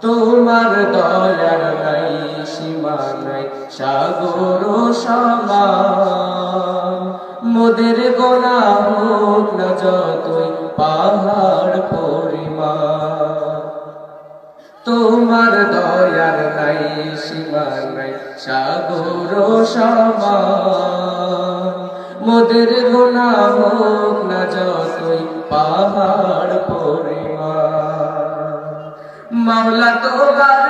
তোমার দয়ার নাই সীমা নাই সাগর সমান, মোদের গোনাহ হোক না যতই পাহাড় পরিমাণ। তোমার দয়ার নাই সীমা নাই সাগর সমান, মোদের গুনাহ হোক না যতই পাহাড় পরিমাণ। মাওলা তোমার